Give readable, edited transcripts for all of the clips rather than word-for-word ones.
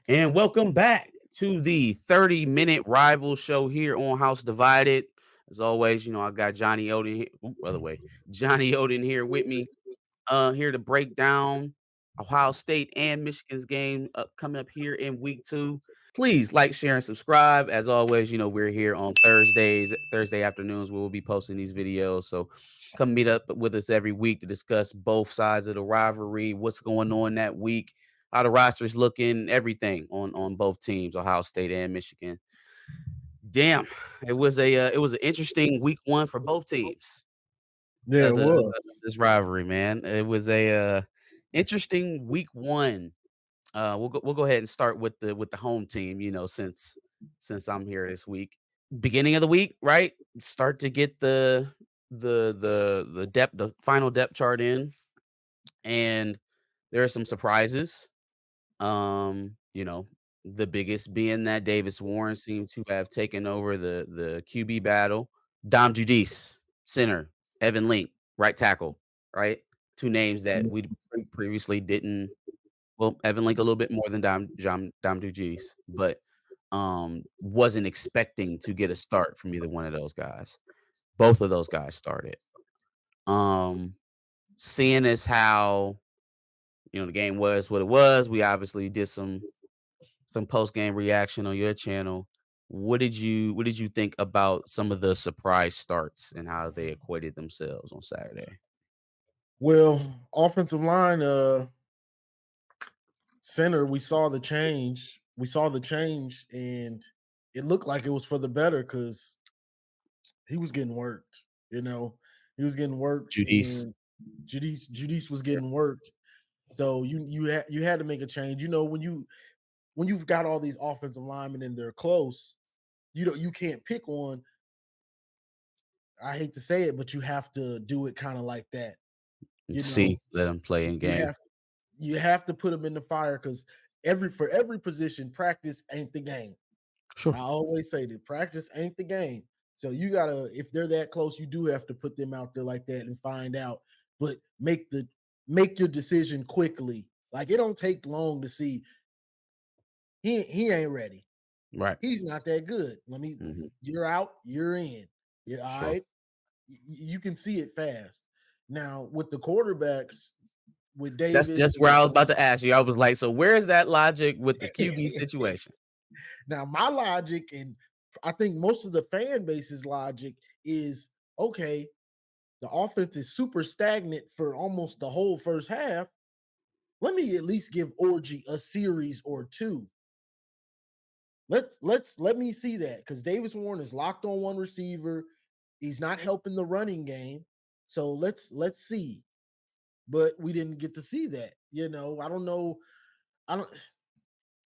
And welcome back to the 30-minute rival show here on House Divided. As always, I got Johnny Odin here. By the way, Johnny Odin here with me, here to break down Ohio State and Michigan's game coming up here in week 2. Please like, share, and subscribe. As always, we're here on Thursday afternoons. We will be posting these videos. So come meet up with us every week to discuss both sides of the rivalry, what's going on that week, how the roster's looking, everything on both teams, Ohio State and Michigan. Damn, it was an interesting week 1 for both teams Yeah, of it the was. of this rivalry, man. It was a interesting week 1. We'll go ahead and start with the home team, since I'm here this week. Beginning of the week, right? Start to get the final depth chart in, and there are some surprises. The biggest being that Davis Warren seemed to have taken over the QB battle. Dom Judice, center, Evan Link, right tackle, right? Two names that we previously didn't. Well, Evan Link a little bit more than Dom Judice, but wasn't expecting to get a start from either one of those guys. Both of those guys started. Um, Seeing as how the game was what it was, we obviously did some post game reaction on your channel. What did you think about some of the surprise starts and how they equated themselves on Saturday? Well, offensive line, center, we saw the change. We saw the change, and it looked like it was for the better because he was getting worked. You know, he was getting worked, Judice. and Judice was getting worked. So you had to make a change. When you've got all these offensive linemen and they're close, you can't pick one. I hate to say it, but you have to do it kind of like that. And You know, let them play in you game. have you have to put them in the fire because every position, practice ain't the game. Sure. I always say that practice ain't the game. So you gotta, if they're that close, you do have to put them out there like that and find out. But make your decision quickly. Like it don't take long to see he ain't ready. Right. He's not that good. Mhm. You're out, you're in. Yeah, all Sure. right. You can see it fast. Now with the quarterbacks, with That's Davis just where and I was about to ask you. I was like, so where's that logic with the QB situation? now, my logic, and I think most of the fan base's logic is okay, the offense is super stagnant for almost the whole first half. Let me at least give Orgy a series or two. Let me see that because Davis Warren is locked on one receiver. He's not helping the running game. So let's see. But we didn't get to see that. I don't know. I don't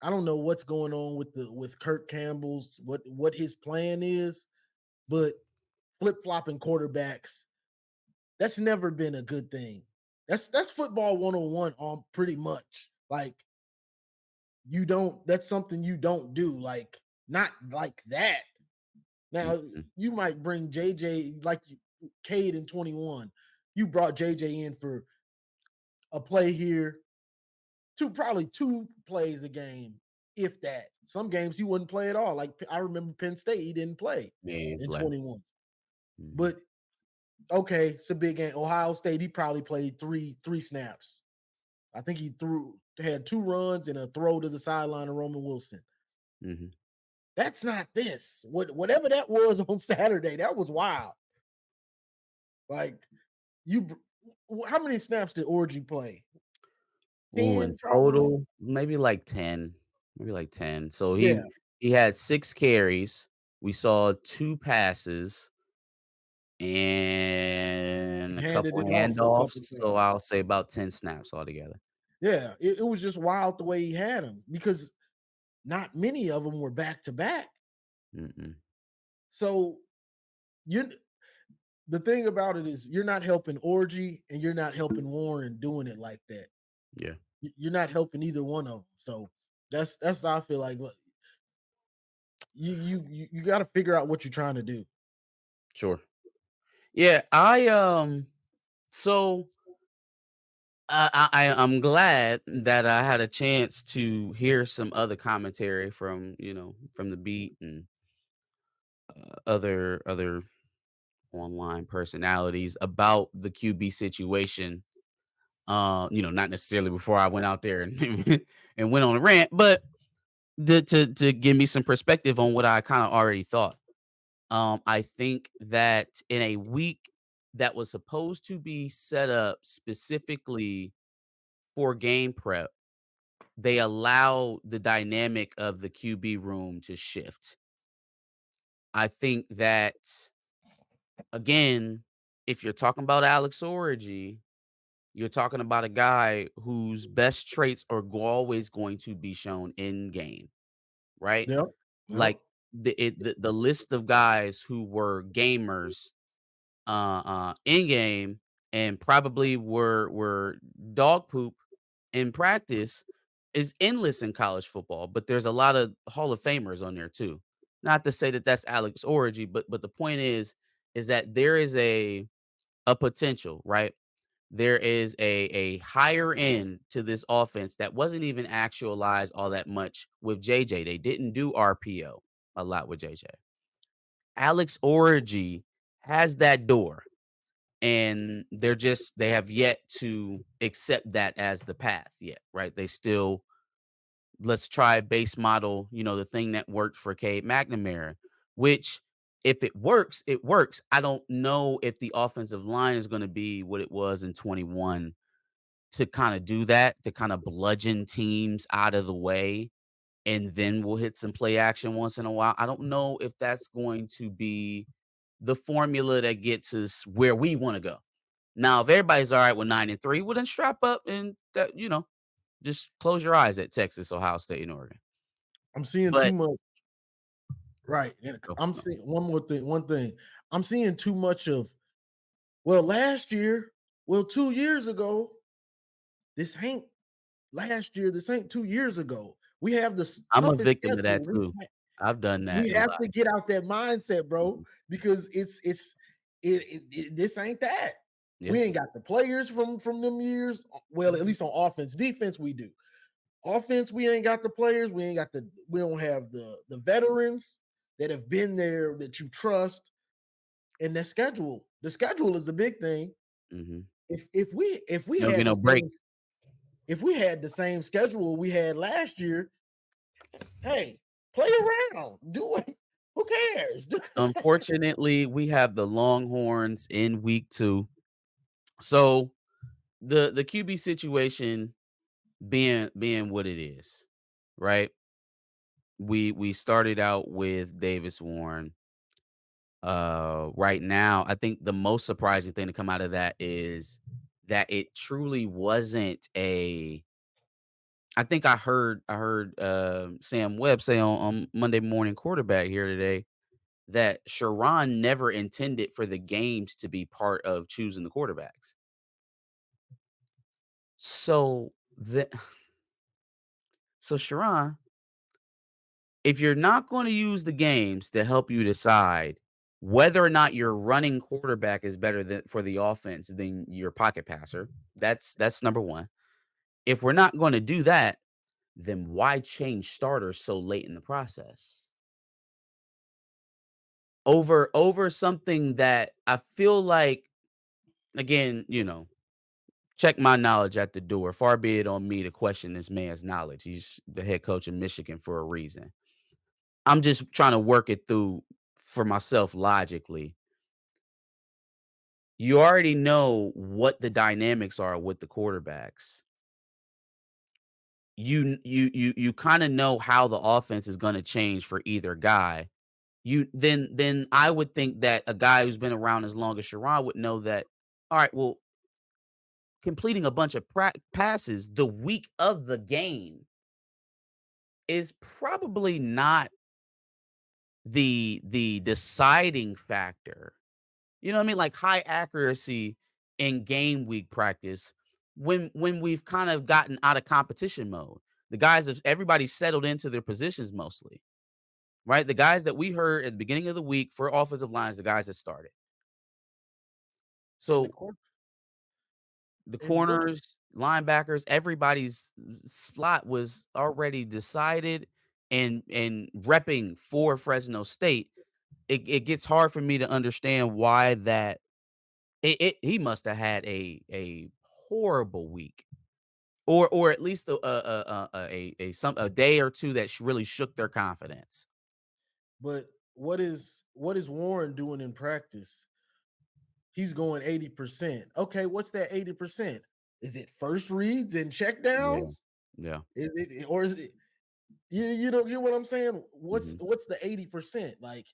I don't know what's going on with Kirk Campbell's what his plan is, but flip-flopping quarterbacks, that's never been a good thing. That's football 101 on pretty much. Like that's something you don't do, like not like that. Now Mhm. you might bring JJ Cade in 21. You brought JJ in for a play here, probably two plays a game, if that. Some games he wouldn't play at all. Like I remember Penn State, he didn't play Yeah, in play. 21. Mhm. But okay, it's a big game. Ohio State, he probably played three snaps. I think he had two runs and a throw to the sideline of Roman Wilson. Mhm. That's not this. Whatever that was on Saturday, that was wild. Like how many snaps did Orgy play? Ooh, in 10 probably. total, maybe like 10. Maybe like 10. So Yeah, he had 6 carries. We saw 2 passes and and a handed couple it off for a couple handoffs, so times. I'll say about 10 snaps altogether. Yeah, it was just wild the way he had him because not many of them were back to back. Mm-mm. So you're the thing about it is you're not helping Orgy and you're not helping Warren doing it like that. Yeah, You're not helping either one of them. So that's how I feel like. Look, you got to figure out what you're trying to do. sure. Yeah, I so I'm glad that I had a chance to hear some other commentary from, from the beat and other online personalities about the QB situation. Not necessarily before I went out there and and went on a rant, but to give me some perspective on what I kind of already thought. I think that in a week that was supposed to be set up specifically for game prep, they allow the dynamic of the QB room to shift. I think that again, if you're talking about Alex Origi, you're talking about a guy whose best traits are always going to be shown in game, right? Yep. Yep. Like the list of guys who were gamers in game and probably were dog poop in practice is endless in college football, but there's a lot of Hall of Famers on there too. Not to say that that's Alex Origi, but the point is that there is a potential, right? There is a higher end to this offense that wasn't even actualized all that much with JJ. They didn't do RPO a lot with JJ. Alex Origi has that door, and they have yet to accept that as the path yet, right? They still let's try base model, the thing that worked for Cade McNamara, which if it works, it works. I don't know if the offensive line is going to be what it was in 21 to kind of do that, to kind of bludgeon teams out of the way, and then we'll hit some play action once in a while. I don't know if that's going to be the formula that gets us where we want to go. Now, if everybody's all right with 9-3, well then strap up and just close your eyes at Texas, Ohio State, and Oregon. I'm seeing too But much. Right. And oh, I'm no. seeing one more thing. One thing. I'm seeing too much of, well, last year, well, 2 years ago, this ain't last year, this ain't 2 years ago. We have the I'm a toughest victim of that schedule. too. I've done that We a have lot. to get out that mindset, bro, Mhm. because this ain't that. Yeah. We ain't got the players from them years. Well, at least on offense, defense we do. Offense, we ain't got the players. We don't have the veterans that have been there that you trust. And that schedule, the schedule is the big thing. Mhm. If we You don't get had the no break. same if we had the same schedule we had last year, hey, play around, do it. Who cares? Unfortunately, we have the Longhorns in week 2. So, the QB situation being what it is, right? We started out with Davis Warren. Right now, I think the most surprising thing to come out of that is that it truly wasn't a I think I heard Sam Webb say on Monday Morning Quarterback here today that Sharon never intended for the games to be part of choosing the quarterbacks. So the so Sharon, if you're not going to use the games to help you decide whether or not your running quarterback is better than for the offense than your pocket passer, that's number one. If we're not going to do that, then why change starters so late in the process? Over something that I feel like again, check my knowledge at the door. Far be it on me to question this man's knowledge. He's the head coach of Michigan for a reason. I'm just trying to work it through for myself logically. You already know what the dynamics are with the quarterbacks. You kind of know how the offense is going to change for either guy. Then I would think that a guy who's been around as long as Sharon would know that. All right, well, completing a bunch of passes the week of the game is probably not the deciding factor. You know what I mean? Like high accuracy in game week practice when we've kind of gotten out of competition mode. The guys have everybody's settled into their positions mostly, right? The guys that we heard at the beginning of the week for offensive lines, the guys that started. and the So court the and look, corners, linebackers, everybody's slot was already decided and repping for Fresno State. It gets hard for me to understand why that he must have had a horrible week, or at least a day or 2 that really shook their confidence. But what is Warren doing in practice? He's going 80%. Okay, what's that 80%? Is it first reads and Yeah, checkdowns? yeah, Or is it you don't hear what I'm saying? What's mhm, what's the 80%? Like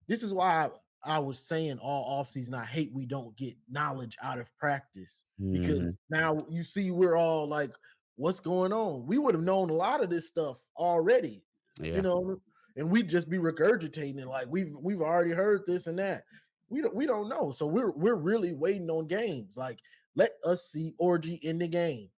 this is why I was saying all offseason I hate we don't get knowledge out of practice because mhm, now you see we're all like, what's going on? We would have known a lot of this stuff already, you yeah. know, and we'd just be regurgitating it like we've already heard this and that. We don't know. So we're really waiting on games. Like, let us see Orgy in the game.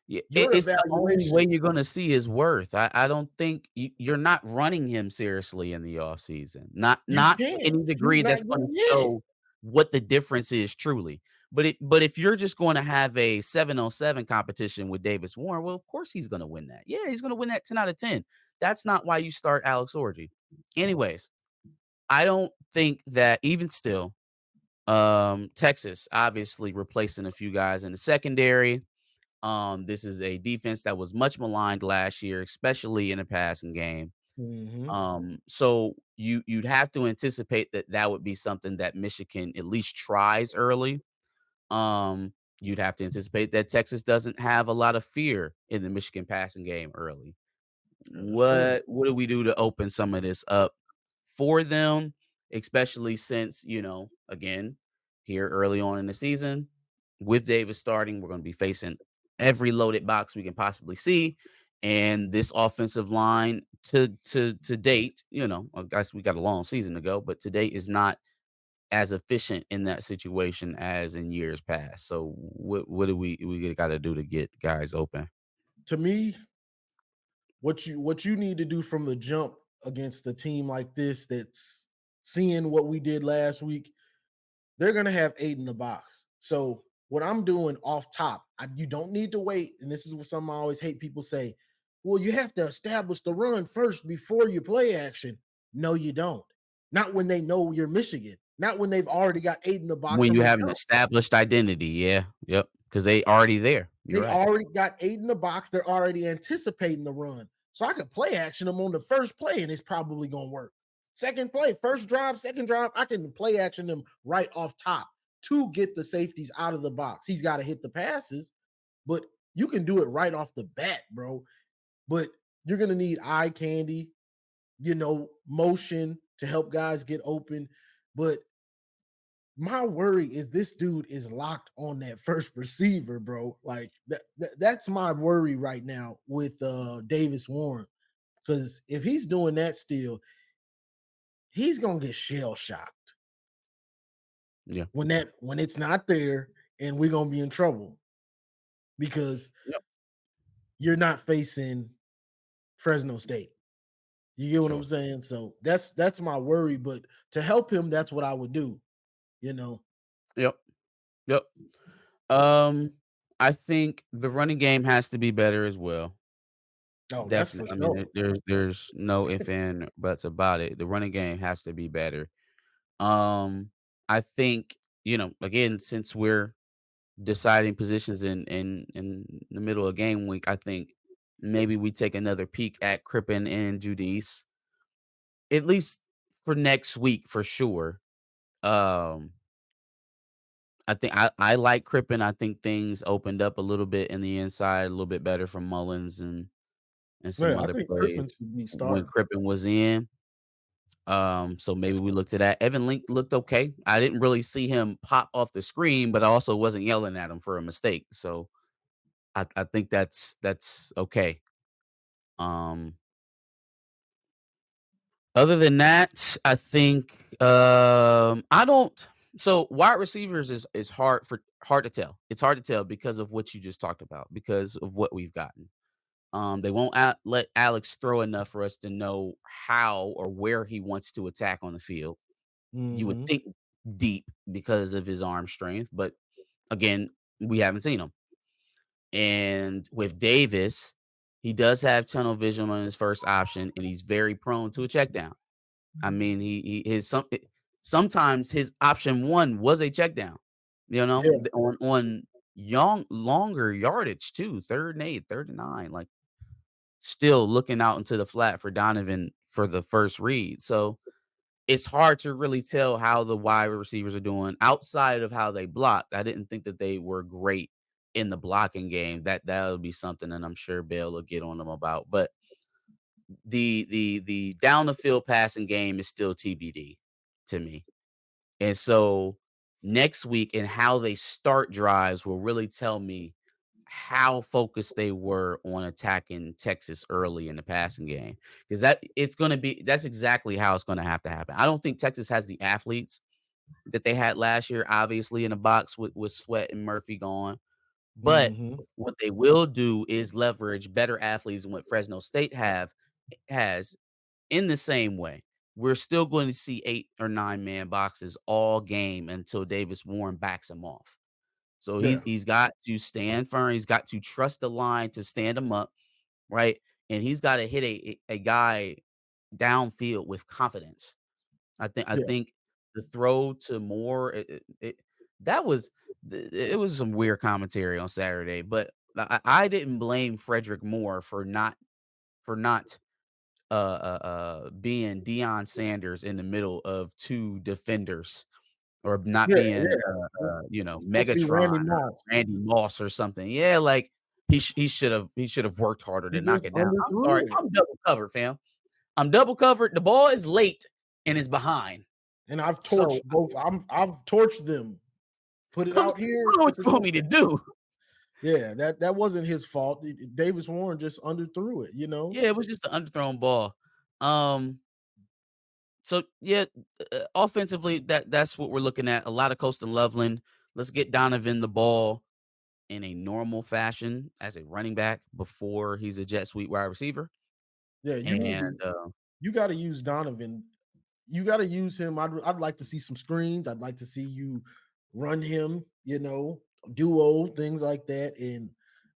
Yeah, Your it's the only way evaluation. you're gonna see his worth. I don't think you're not running him seriously in the offseason. You Not to can't. any He's degree not that's gonna getting hit. show what the difference is truly. But if you're just gonna have a 7-on-7 competition with Davis Warren, well, of course he's gonna win that. Yeah, he's gonna win that 10 out of 10. That's not why you start Alex Orji. Anyways, I don't think that even still, Texas obviously replacing a few guys in the secondary. This is a defense that was much maligned last year, especially in the passing game. Mhm. So you'd have to anticipate that that would be something that Michigan at least tries early. You'd have to anticipate that Texas doesn't have a lot of fear in the Michigan passing game early. That's true. What do we do to open some of this up for them, especially since, again, here early on in the season, with Davis starting, we're going to be facing every loaded box we can possibly see. And this offensive line to date, I guess we got a long season to go, but to date is not as efficient in that situation as in years past. So what do we got to do to get guys open? To me, what you need to do from the jump against a team like this that's seeing what we did last week, they're gonna have 8 in the box. So what I'm doing off top, you don't need to wait. And this is what some I always hate people say. Well, you have to establish the run first before you play action. No, you don't. Not when they know you're Michigan. Not when they've already got 8 in the box When from you the have an jump. established identity, yeah, yep, because they already there. You're They right. already got 8 in the box. They're already anticipating the run. So I could play action them on the first play, and it's probably gonna work. Second play, first drive, second drive, I can play action them right off top to get the safeties out of the box. He's got to hit the passes, but you can do it right off the bat, bro. But you're gonna need eye candy, motion to help guys get open. But my worry is this dude is locked on that first receiver, bro. Like that's my worry right now with Davis Warren. Because if he's doing that still, he's gonna get shell shocked Yeah. when it's not there, and we're gonna be in trouble because Yep. you're not facing Fresno State. You get what I'm Sure. saying? So that's my worry. But to help him, that's what I would do, you know. Yep. Yep. Um, I think the running game has to be better as well. Oh, that's for Definitely. I mean, sure. there's no if and buts about it. The running game has to be better. Um, I think, again, since we're deciding positions in the middle of game week, I think maybe we take another peek at Crippen and Judice, at least for next week for sure. Um, I think I like Crippen. I think things opened up a little bit in the inside, a little bit better from Mullins and some Yeah, I other think plays Crippen should be when starting. Crippen was in. So maybe we look to that. Evan Link looked okay. I didn't really see him pop off the screen, but I also wasn't yelling at him for a mistake. So I think that's okay. Um, Other than that, I think I don't. So wide receivers is hard to tell. It's hard to tell because of what you just talked about, because of what we've gotten. They won't let Alex throw enough for us to know how or where he wants to attack on the field. You would Mhm. think deep because of his arm strength, but again, we haven't seen him. And with Davis, he does have tunnel vision on his first option, and he's very prone to a check down. I mean, sometimes his option one was a check down, Yeah, on longer yardage too, 3rd and 8, 3rd and 9, like still looking out into the flat for Donovan for the first read. So it's hard to really tell how the wide receivers are doing outside of how they blocked. I didn't think that they were great in the blocking game. That would be something that I'm sure Bill will get on them about. But the down the field passing game is still TBD to me. And so next week and how they start drives will really tell me how focused they were on attacking Texas early in the passing game. Because that's exactly how it's going to have to happen. I don't think Texas has the athletes that they had last year, obviously, in the box with Sweat and Murphy gone. But mhm, what they will do is leverage better athletes than what Fresno State has in the same way. We're still going to see 8 or 9 man boxes all game until Davis Warren backs him off. So yeah, he's got to stand firm. He's got to trust the line to stand him up, right? And he's got to hit a guy downfield with confidence. I yeah, think the throw to Moore, that was it was some weird commentary on Saturday, but I didn't blame Frederick Moore for not being Deion Sanders in the middle of 2 defenders or not yeah, being, yeah. Supposed to be Megatron Randy or Moss. Randy Moss or something. Yeah, like, he should have worked harder He to knock just it down. I'm sorry, underthrew it, I'm double covered, fam. I'm double covered. The ball is late and is behind. and I've So, torched both. I've torched them. Put it I out don't here. know what Put it you want out me to there. do. Yeah, that wasn't his fault. Davis Warren just underthrew it. You know. Yeah, it was just an underthrown ball. Um, so yeah, offensively, that's what we're looking at. A lot of Coastal Loveland. Let's get Donovan the ball in a normal fashion as a running back before he's a jet sweep wide receiver. Yeah, you need to. And You got to use Donovan. You got to use him. I'd like to see some screens. I'd like to see you run him. You know, duo things like that, and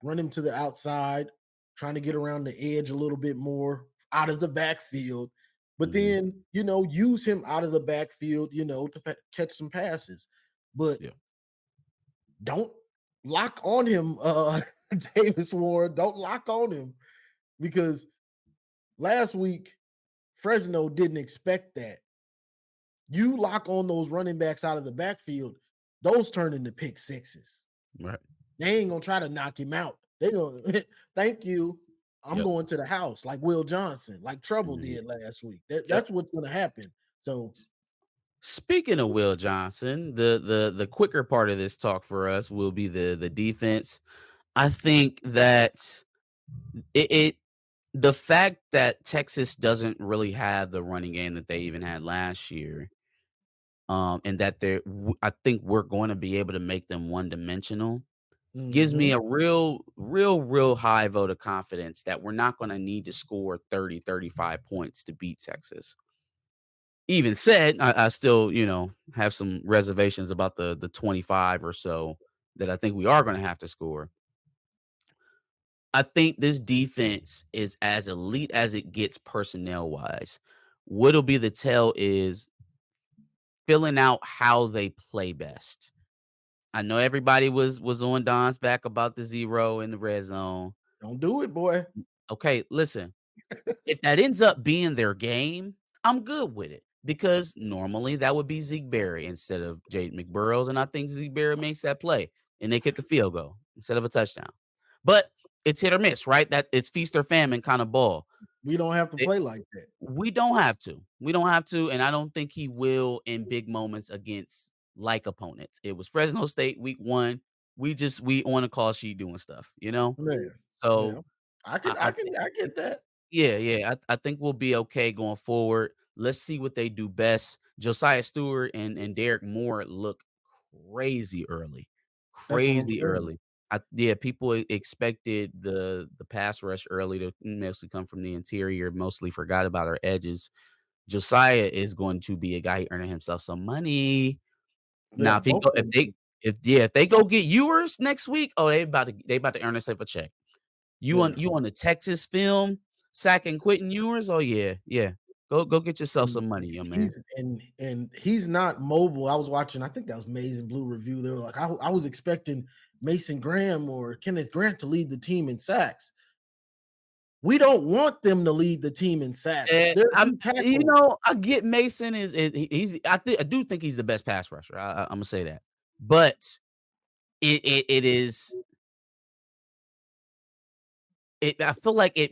run him to the outside, trying to get around the edge a little bit more out of the backfield. But mhm, then use him out of the backfield. To catch some passes, but yeah, don't lock on him, Davis Ward. Don't lock on him because last week Fresno didn't expect that. You lock on those running backs out of the backfield, those turn into pick sixes. right, They ain't gonna try to knock him out. They gonna thank you. I'm yep, going to the house like Will Johnson, like Trouble mhm, did last week. yep. That's what's gonna happen. So Speaking of Will Johnson, the quicker part of this talk for us will be the defense. I think that it the fact that Texas doesn't really have the running game that they even had last year, and that I think we're going to be able to make them one dimensional gives me mhm. a real high vote of confidence that we're not going to need to score 30-35 points to beat Texas. Even said, I still, have some reservations about the 25 or so that I think we are going to have to score. I think this defense is as elite as it gets personnel wise. What'll be the tell is filling out how they play best. I know everybody was on Don's back about the 0 in the red zone. Don't do it, boy. Okay, listen. If that ends up being their game, I'm good with it because normally that would be Zeke Berry instead of Jade McBurrows, and I think Zeke Berry makes that play and they kick a field goal instead of a touchdown. But it's hit or miss, right? That it's feast or famine kind of ball. We don't have to It, play like that. we don't have to. We don't have to, and I don't think he will in big moments against like opponents. It was Fresno State week 1. We on a call sheet doing stuff, you know? Man, yeah. So I I, can I I can I get that. Yeah, yeah. I think we'll be okay going forward. Let's see what they do best. Josiah Stewart and Derek Moore look crazy early. That's what I'm Crazy saying. early. Yeah, people expected the pass rush early to mostly come from the interior, mostly forgot about our edges. Josiah is going to be a guy earning himself some money. Now, Yeah, if he both go of them. if they go get Ewers next week, oh, they about to earn themselves a check. Yeah. You on the Texas film sacking Quentin Ewers? Oh yeah, yeah. Go get yourself And some money, young man. he's and he's not mobile. I was watching, I think that was Maize and Blue Review. They were like, I was expecting Mason Graham or Kenneth Grant to lead the team in sacks. We don't want them to lead the team in sacks. And They're I'm, D tackles. I get Mason he's I do think he's the best pass rusher. I'm gonna say that, but it is it. I feel like it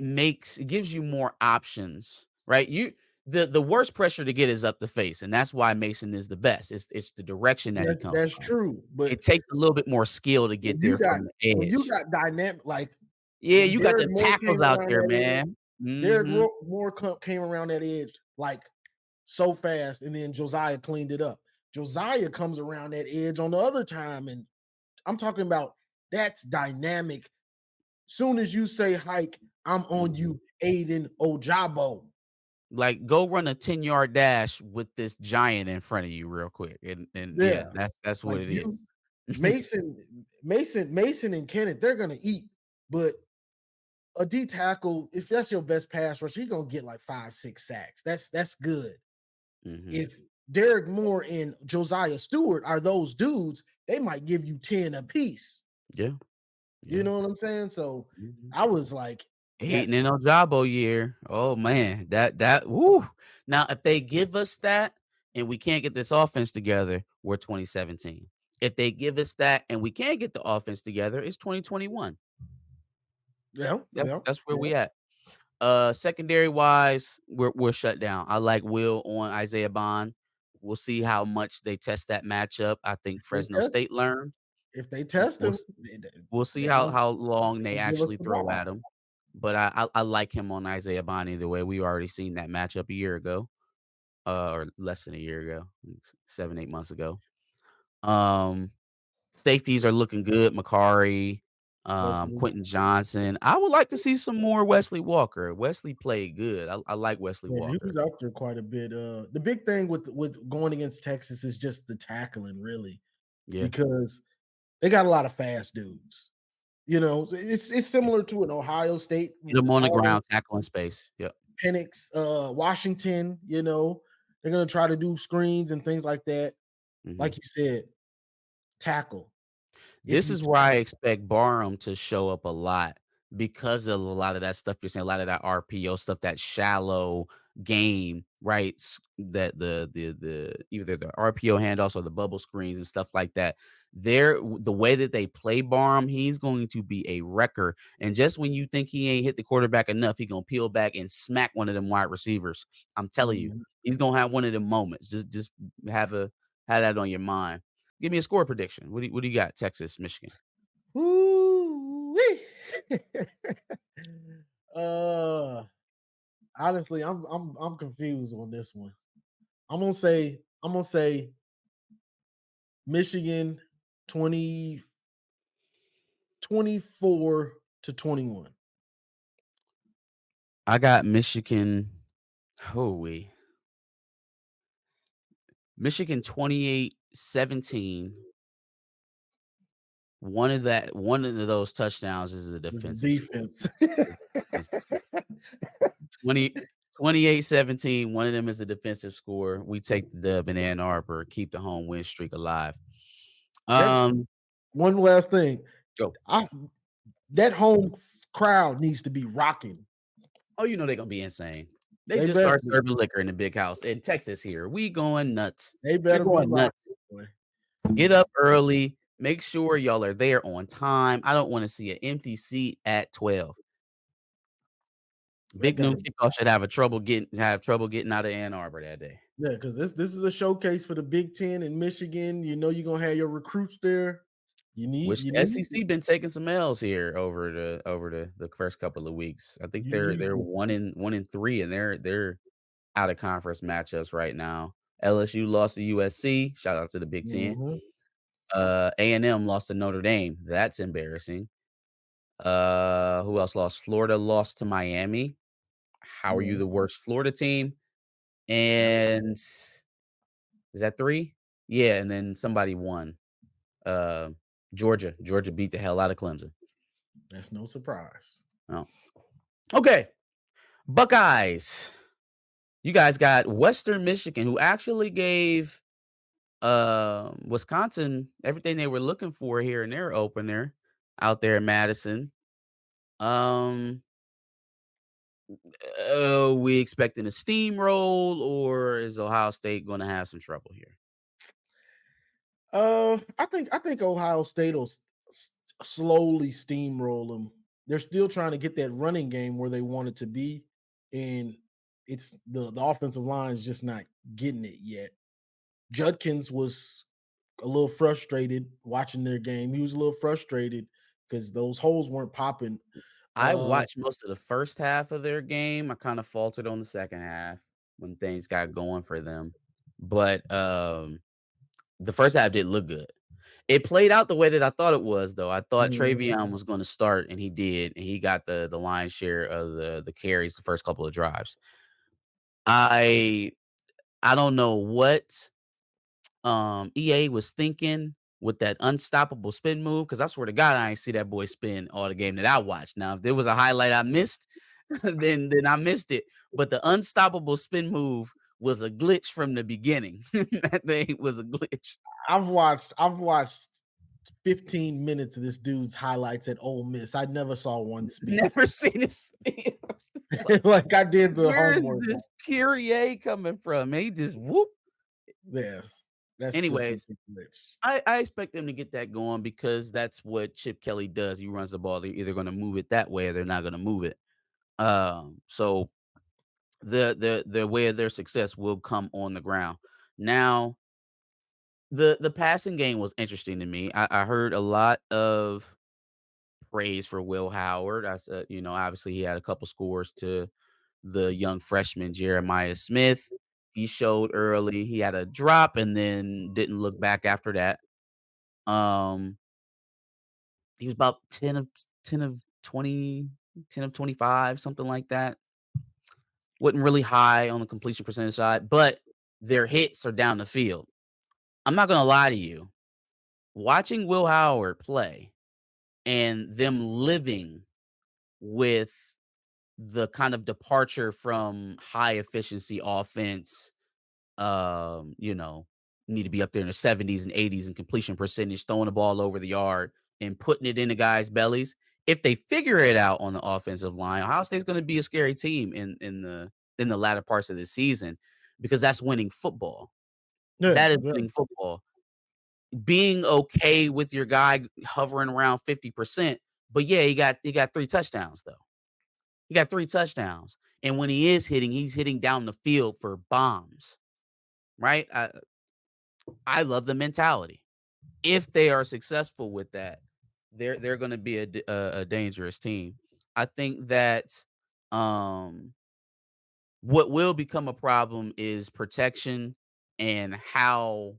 gives you more options, right? The worst pressure to get is up the face, and that's why Mason is the best. It's the direction that he comes That's from. true. But It takes a little bit more skill to when get you there got from the when you edge. got dynamic, like Yeah, when you got Derek the Moore tackles came out around there, that edge, man. Mhm. Came around that edge like so fast, and then Josiah cleaned it up. Josiah comes around that edge on the other time, and I'm talking about that's dynamic. Soon as you say hike, I'm on Mhm. you, Aiden Ojabo. Like, go run a 10-yard dash with this giant in front of you real quick, and yeah, Yeah, that's what like it you, is. Mason, and Kenneth, they're gonna eat, but a D tackle, if that's your best pass rush, he's gonna get like 5, 6 sacks. That's good. Mhm. If Derek Moore and Josiah Stewart are those dudes, they might give you 10 apiece. Yeah, You yeah. know what I'm saying? So Mhm. I was like, Hating yes, in Ojabo year. Oh, man. That woo. Now, if they give us that and we can't get this offense together, we're 2017. If they give us that and we can't get the offense together, it's 2021. yeah, yeah, That's where yeah. we at. Secondary wise, we're shut down. I like Will on Isaiah Bond. We'll see how much they test that matchup. I think They Fresno test, State learned. if they test We'll him, s we'll see how long they they gonna give us actually the throw ball. at him, but I like him on Isaiah Bond either way. We already seen that matchup a year ago, or less than a year ago, 7, 8 months ago. Um, Safeties are looking good. Makari, Wesley. Quentin Johnson. I would like to see some more Wesley Walker. Wesley played good. I like Wesley Yeah, he Walker. was out there quite a bit. The big thing with going against Texas is just the tackling, really, Yeah. because they got a lot of fast dudes. You know, it's Yeah. similar to an Ohio State Get with him on the Auburn, ground, tackling space. Yep. Penix, Washington. You know, they're gonna try to do screens and things like that. Mhm. Like you said, tackle. If This you is where I tackle, expect Barham to show up a lot because of a lot of that stuff you're saying, a lot of that RPO stuff, that shallow game, right? That the either the RPO handoffs or the bubble screens and stuff like that. The way that they play Barham, he's going to be a wrecker. And just when you think he ain't hit the quarterback enough, he gonna peel back and smack one of them wide receivers. I'm telling you, mhm. he's gonna have one of them moments. Just have that on your mind. Give me a score prediction. What do you got? Texas, Michigan. Ooh-wee. uh, honestly, I'm confused on this one. I'm gonna say Michigan 24-21. I got Michigan. Holy. Michigan 28-17. One of those touchdowns is a It's defensive score. defense. It's a defensive score. 20 28-17. One of them is a defensive score. We take the dub in Ann Arbor, keep the home win streak alive. That Um, one last thing. go. I that home crowd needs to be rocking. Oh, you know they're gonna be insane. They They just better started be. serving liquor in the big house in Texas here. We going nuts. They They're better be going nuts. rocking, boy. Get up early. Make sure y'all are there on time. I don't want to see an empty seat at 12. That Big noon gotta kickoff should have trouble getting out of Ann Arbor that day. Yeah, because this is a showcase for the Big Ten in Michigan. You know you're gonna have your recruits there. Which You the need SEC been taking some L's here over the first couple of weeks. I think they're you 1-3 and they're out of conference matchups right now. LSU lost to USC. Shout out to the Big Ten. mhm, A&M lost to Notre Dame. That's embarrassing. Who else lost? Florida lost to Miami. How are you mhm. the worst Florida team? Yep. And is that 3? Yeah, and then somebody won. Georgia. Georgia beat the hell out of Clemson. That's no surprise. Oh. Okay. Buckeyes. You guys got Western Michigan, who actually gave Wisconsin everything they were looking for here in their opener out there in Madison. Um, we expecting a steamroll, or is Ohio State going to have some trouble here? I think Ohio State will slowly steamroll them. They're still trying to get that running game where they want it to be, and it's the offensive line is just not getting it yet. Judkins was a little frustrated watching their game. He was a little frustrated because those holes weren't popping. I Uh, watched most of the first half of their game. I kind of faltered on the second half when things got going for them, but the first half did look good. It played out the way that I thought it was, though. I thought mhm. Travion was gonna start, and he did, and he got the lion's share of the carries the first couple of drives. I I don't know what, EA was thinking with that unstoppable spin move, because I swear to God, I ain't see that boy spin all the game that I watched. Now, if there was a highlight I missed, then I missed it, but the unstoppable spin move was a glitch from the beginning. That thing was a glitch. I've watched 15 minutes of this dude's highlights at Ole Miss. I never saw one spin. Never seen it spin. Like I did the Where is homework. this Kyrie coming from? He just whoop. Yes, that's just a Anyways, big glitch. I expect them to get that going because that's what Chip Kelly does. He runs the ball. They're either going to move it that way or they're not going to move it. So the way of their success will come on the ground. Now, the passing game was interesting to me. I heard a lot of praise for Will Howard. I said, obviously he had a couple scores to the young freshman Jeremiah Smith. He showed early. He had a drop and then didn't look back after that. Um, he was about 10 of 20, 10 of 25, something like that. Wasn't really high on the completion percentage side, but their hits are down the field. I'm not gonna lie to you. Watching Will Howard play and them living with the kind of departure from high efficiency offense, you know, need to be up there in the 70s and 80s in completion percentage, throwing the ball over the yard and putting it into guys' bellies. If they figure it out on the offensive line, Ohio State's going to be a scary team in the latter parts of the season because that's winning football. Yeah, That is yeah. winning football. Being okay with your guy hovering around 50%, but yeah, he got 3 touchdowns though. He got 3 touchdowns. And when he is hitting, he's hitting down the field for bombs, right? I love the mentality. If they are successful with that, they're going to be a dangerous team. I think that um what will become a problem is protection and how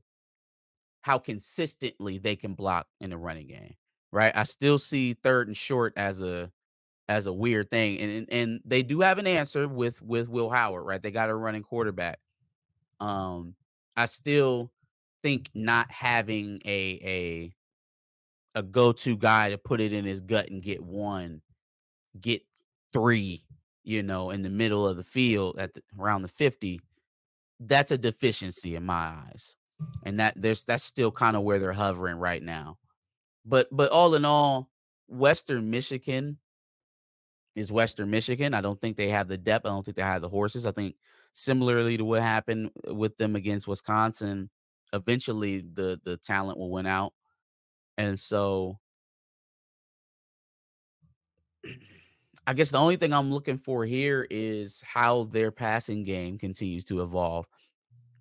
consistently they can block in the running game. Right? I still see third and short as a weird thing, and they do have an answer with Will Howard, right? They got a running quarterback. I still think not having a go-to guy to put it in his gut and get 3, in the middle of the field around the 50, that's a deficiency in my eyes. And that's still kind of where they're hovering right now. But all in all, Western Michigan is Western Michigan. I don't think they have the depth. I don't think they have the horses. I think similarly to what happened with them against Wisconsin, eventually the talent will win out. And so I guess the only thing I'm looking for here is how their passing game continues to evolve.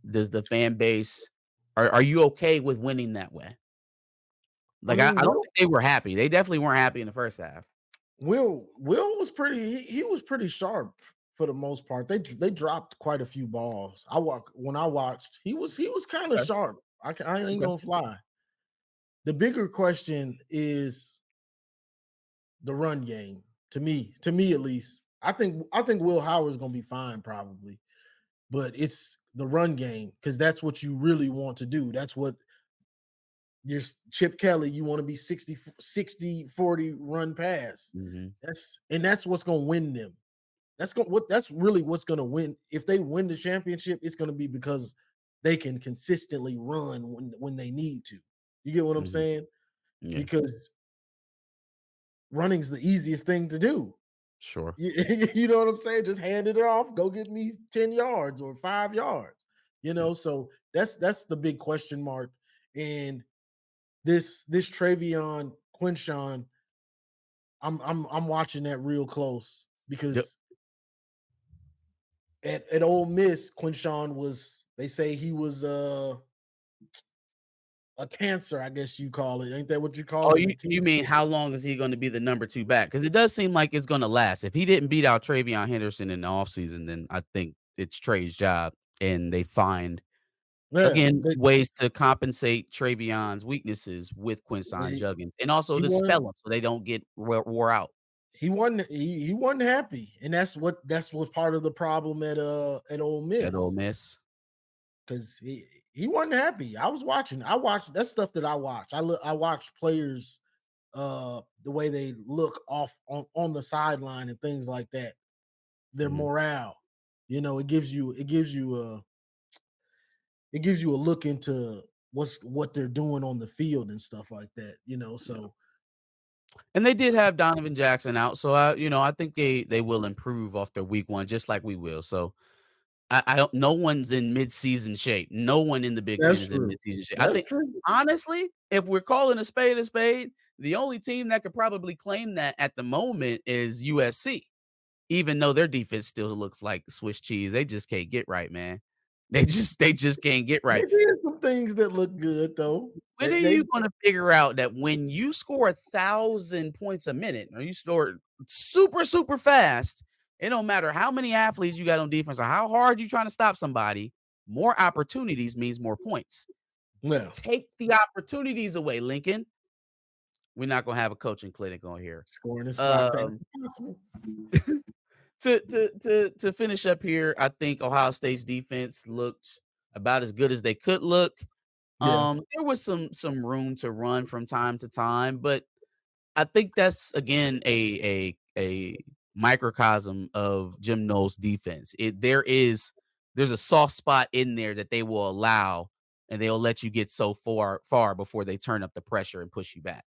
Does the fan base are you okay with winning that way? I Like I mean, don't Will think they were happy. They definitely weren't happy in the first half. Will was pretty. He was pretty sharp for the most part. They dropped quite a few balls. When I watched, he was kind of Okay. sharp. I ain't Okay. gonna fly. The bigger question is the run game. To me at least. I think Will Howard's gonna be fine probably, but it's the run game because that's what you really want to do. That's what Chip Kelly, you want to be 60-40 run pass. Mhm. That's what's gonna win them. That's really what's gonna win. If they win the championship, it's gonna be because they can consistently run when they need to. You get what I'm Mhm. saying? Yeah, Because running's the easiest thing to do. sure. You, you know what I'm saying? Just hand it off, go get me 10 yards or 5 yards. Yeah. So that's the big question mark. And this Travion Quinshawn, I'm watching that real close Yep. because at Ole Miss, Quinshawn was, they say he was a cancer, I guess you call it. Ain't that what you call Oh, it? you The you team. mean how long is he gonna be the number 2 back? Because it does seem like it's gonna last. If he didn't beat out Travion Henderson in the offseason, then I think it's Trey's job, and they find, Yeah, again, ways to compensate Travion's weaknesses with Quinshon he, Judkins, and also he to spell wasn't them so they don't get wore out. he wasn't happy. And that's what part of the problem at Ole At Ole Miss. Miss. Because he wasn't happy. I watched that's stuff that I watch. I watch players the way they look off on the sideline and things like that. Their Mhm. morale. It gives you a look into what they're doing on the field and stuff like that. Yeah. So And they did have Donovan Jackson out, so I think they will improve off their week 1 just like we will. So I don't, no one's in midseason shape. No one in the Big Ten that's is in true. midseason shape. I That's think, true. honestly, if we're calling a spade, the only team that could probably claim that at the moment is USC, even though their defense still looks like Swiss cheese. They just can't get right, man. They just can't get They right. did some things that look good though. When are They you gonna figure out that when you score 1,000 points a minute or you score super, super fast, it don't matter how many athletes you got on defense or how hard you trying to stop somebody, more opportunities means more points. yeah, Take the opportunities away, Lincoln. We're not gonna have a coaching clinic on here. scoring as fast as Um, possible. to finish up here, I think Ohio State's defense looked about as good as they could look. Yeah. There was some room to run from time to time, but I think that's, again, a microcosm of Jim Knowles' defense. There's a soft spot in there that they will allow, and they'll let you get so far before they turn up the pressure and push you back.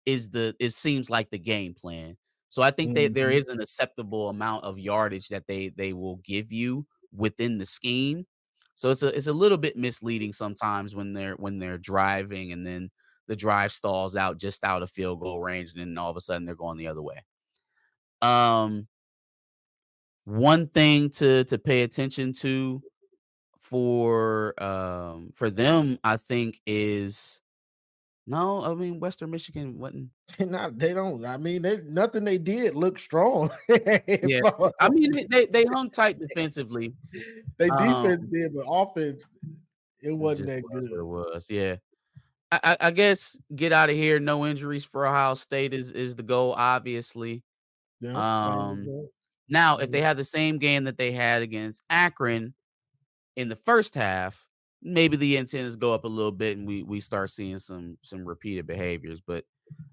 It seems like the game plan. So I think there Mhm. is an acceptable amount of yardage that they will give you within the scheme. So it's a little bit misleading sometimes when they're driving and then the drive stalls out just out of field goal range, and then all of a sudden they're going the other way. Um, One thing to pay attention to for them, I think is no, I mean Western Michigan wasn't. Not they don't. I mean, nothing they did looked strong. Yeah, I mean they hung tight defensively. They Um, defense did, but offense it it wasn't just that was what it good. was. Yeah, I guess get out of here. No injuries for Ohio State is the goal, obviously. Yeah, same Um, result. Now, if they Mhm. have the same game that they had against Akron in the first half, maybe the antennas go up a little bit and we start seeing some repeated behaviors. But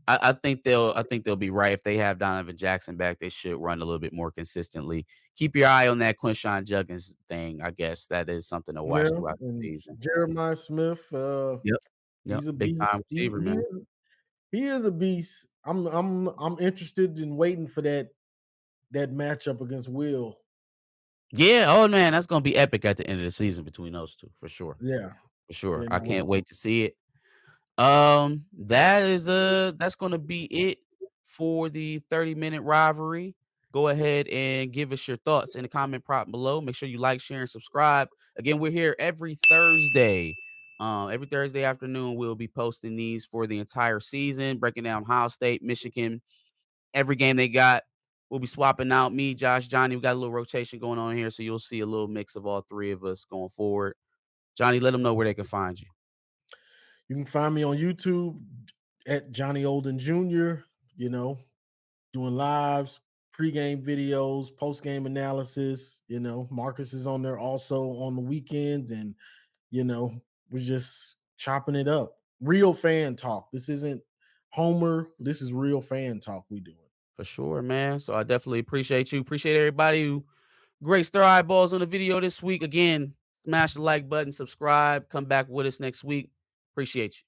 I think they'll be right. If they have Donovan Jackson back, they should run a little bit more consistently. Keep your eye on that Quinshawn Judkins thing. I guess that is something to watch Yeah, throughout the and season. Jeremiah Smith, Yep. Yep. he's a Big time beast. receiver, man. He is a beast. I'm interested in waiting for that matchup against Will. Yeah. Oh man, that's gonna be epic at the end of the season between those two for sure. Yeah, For sure. you I know. can't wait to see it. That's gonna be it for the 30-minute rivalry. Go ahead and give us your thoughts in the comment prompt below. Make sure you like, share, and subscribe. Again, we're here every Thursday. Every Thursday afternoon, we'll be posting these for the entire season, breaking down Ohio State, Michigan, every game they got. We'll be swapping out me, Josh, Johnny. We got a little rotation going on here, so you'll see a little mix of all three of us going forward. Johnny, let them know where they can find you. You can find me on YouTube at Johnny Olden Jr., you know, doing lives, pregame videos, postgame analysis. Marcus is on there also on the weekends, and we're just chopping it up. Real fan talk. This isn't Homer. This is real fan talk we doing. For sure, man. So I definitely appreciate you. Appreciate everybody who graced their eyeballs on the video this week. Again, smash the like button, subscribe, come back with us next week. Appreciate you.